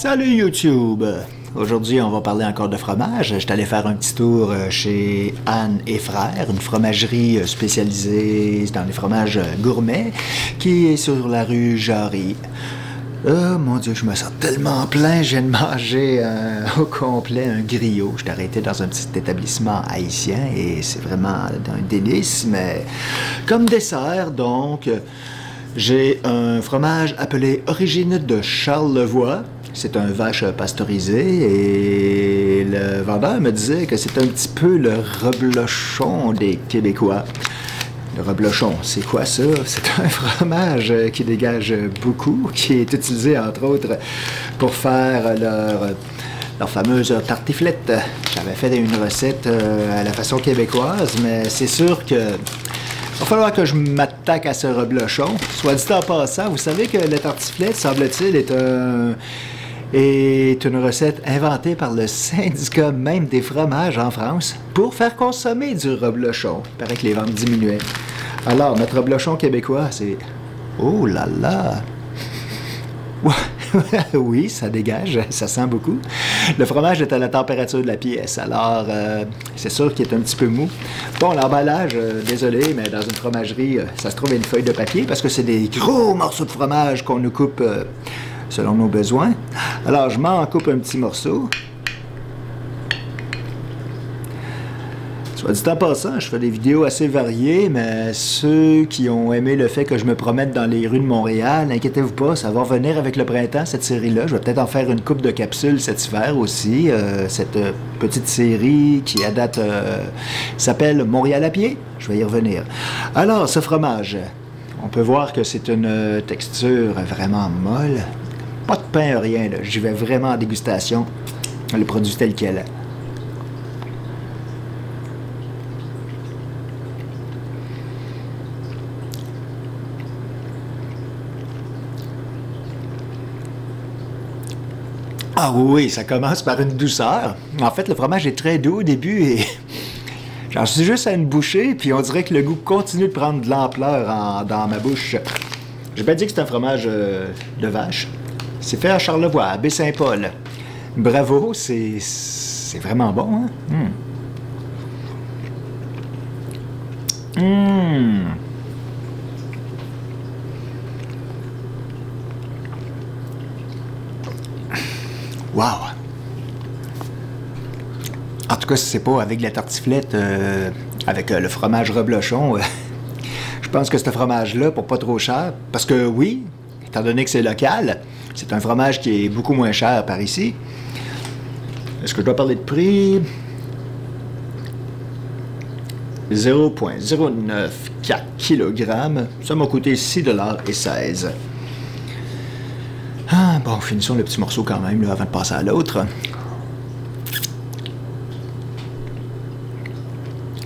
Salut YouTube! Aujourd'hui, on va parler encore de fromage. Je suis allé faire un petit tour chez Anne et Frères, une fromagerie spécialisée dans les fromages gourmets qui est sur la rue Jarry. Oh mon Dieu, je me sens tellement plein, je viens de manger au complet un griot. Je suis arrêté dans un petit établissement haïtien et c'est vraiment un délice, mais comme dessert, donc, j'ai un fromage appelé Origine de Charlevoix. C'est un vache pasteurisé et le vendeur me disait que c'est un petit peu le reblochon des Québécois. Le reblochon, c'est quoi ça? C'est un fromage qui dégage beaucoup, qui est utilisé entre autres pour faire leur fameuse tartiflette. J'avais fait une recette à la façon québécoise, mais c'est sûr que il va falloir que je m'attaque à ce reblochon. Soit dit en passant, vous savez que le tartiflette, semble-t-il, est une recette inventée par le syndicat même des fromages en France pour faire consommer du reblochon. Il paraît que les ventes diminuaient. Alors, notre reblochon québécois, c'est... Oh là là! Oui, ça dégage, ça sent beaucoup. Le fromage est à la température de la pièce, alors c'est sûr qu'il est un petit peu mou. Bon, l'emballage, désolé, mais dans une fromagerie, ça se trouve une feuille de papier parce que c'est des gros morceaux de fromage qu'on nous coupe selon nos besoins. Alors, je m'en coupe un petit morceau. Soit dit en passant, je fais des vidéos assez variées, mais ceux qui ont aimé le fait que je me promène dans les rues de Montréal, n'inquiétez-vous pas, ça va revenir avec le printemps, cette série-là. Je vais peut-être en faire une couple de capsules cet hiver aussi. Cette petite série qui, à date, s'appelle Montréal à pied. Je vais y revenir. Alors, ce fromage, on peut voir que c'est une texture vraiment molle. Pas de pain, rien, là. J'y vais vraiment en dégustation. Le produit tel quel. Ah oui, ça commence par une douceur. En fait, le fromage est très doux au début et j'en suis juste à une bouchée, puis on dirait que le goût continue de prendre de l'ampleur dans ma bouche. J'ai pas dit que c'est un fromage de vache. C'est fait à Charlevoix, à Baie-Saint-Paul. Bravo, c'est vraiment bon, hein? Wow! En tout cas, si c'est pas avec la tartiflette, avec le fromage reblochon, je pense que ce fromage-là, pour pas trop cher, parce que oui, étant donné que c'est local, c'est un fromage qui est beaucoup moins cher par ici. Est-ce que je dois parler de prix? 0,094 kg. Ça m'a coûté 6,16 $. Ah, bon, finissons le petit morceau quand même, là, avant de passer à l'autre.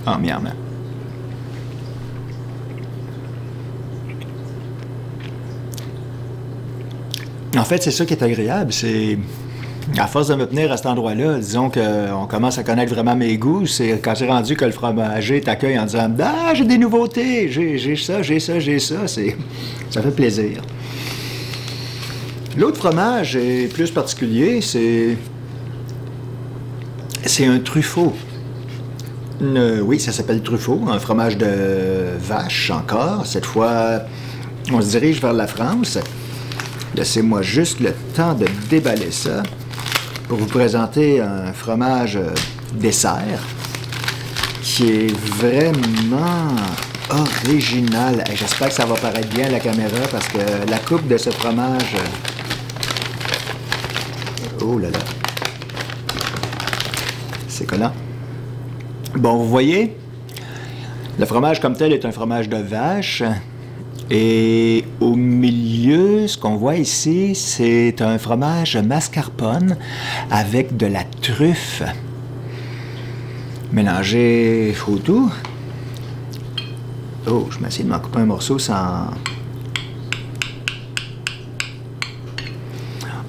Ah, miam. En fait, c'est ça qui est agréable, c'est... À force de me tenir à cet endroit-là, disons qu'on commence à connaître vraiment mes goûts, c'est quand j'ai rendu que le fromager t'accueille en disant « Ah, j'ai des nouveautés, j'ai ça, j'ai ça, j'ai ça », ça fait plaisir. L'autre fromage est plus particulier, c'est un truffaut. Oui, ça s'appelle truffaut, un fromage de vache encore. Cette fois, on se dirige vers la France. Laissez-moi juste le temps de déballer ça pour vous présenter un fromage dessert qui est vraiment original. J'espère que ça va paraître bien à la caméra parce que la coupe de ce fromage... Oh là là. C'est collant. Bon, vous voyez, le fromage comme tel est un fromage de vache. Et au milieu, ce qu'on voit ici, c'est un fromage mascarpone avec de la truffe mélangée au tout. Oh, je vais essayer de m'en couper un morceau sans...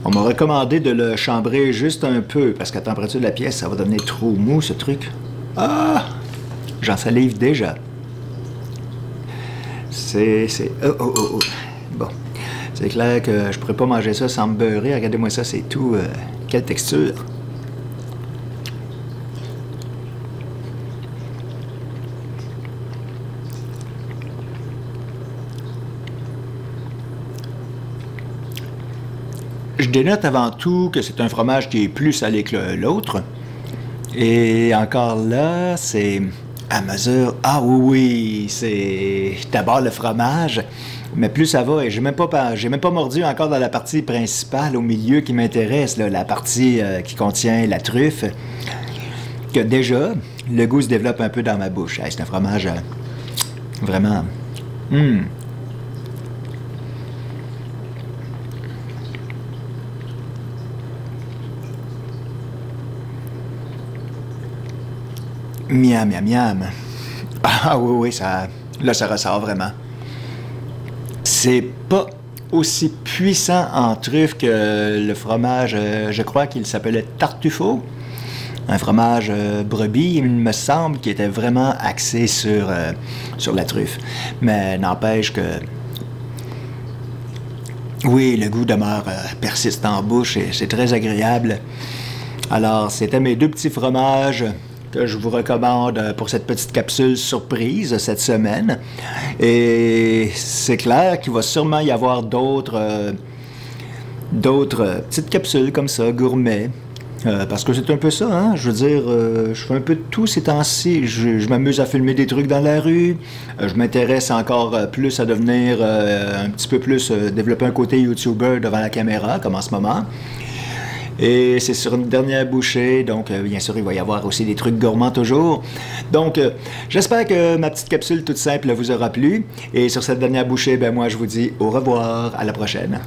On m'a recommandé de le chambrer juste un peu, parce qu'à la température de la pièce, ça va devenir trop mou, ce truc. Ah! J'en salive déjà. Oh. Bon. C'est clair que je pourrais pas manger ça sans me beurrer. Regardez-moi ça, c'est tout. Quelle texture. Je dénote avant tout que c'est un fromage qui est plus salé que l'autre. Et encore là, c'est à mesure... Ah oui, c'est d'abord le fromage, mais plus ça va, et j'ai même pas mordu encore dans la partie principale au milieu qui m'intéresse, la partie qui contient la truffe, que déjà, le goût se développe un peu dans ma bouche. Hey, c'est un fromage vraiment... Miam, miam, miam. Ah oui, oui, ça... Là, ça ressort vraiment. C'est pas aussi puissant en truffe que le fromage, je crois qu'il s'appelait Tartufo. Un fromage brebis, il me semble, qui était vraiment axé sur la truffe. Mais n'empêche que... Oui, le goût demeure persiste en bouche et c'est très agréable. Alors, c'était mes deux petits fromages que je vous recommande pour cette petite capsule surprise cette semaine. Et c'est clair qu'il va sûrement y avoir d'autres petites capsules comme ça, gourmet. Parce que c'est un peu ça, hein? Je veux dire, je fais un peu de tout ces temps-ci. Je m'amuse à filmer des trucs dans la rue. Je m'intéresse encore plus à devenir un petit peu plus, développer un côté YouTuber devant la caméra, comme en ce moment. Et c'est sur une dernière bouchée, donc bien sûr, il va y avoir aussi des trucs gourmands toujours. Donc, j'espère que ma petite capsule toute simple vous aura plu. Et sur cette dernière bouchée, ben moi, je vous dis au revoir, à la prochaine.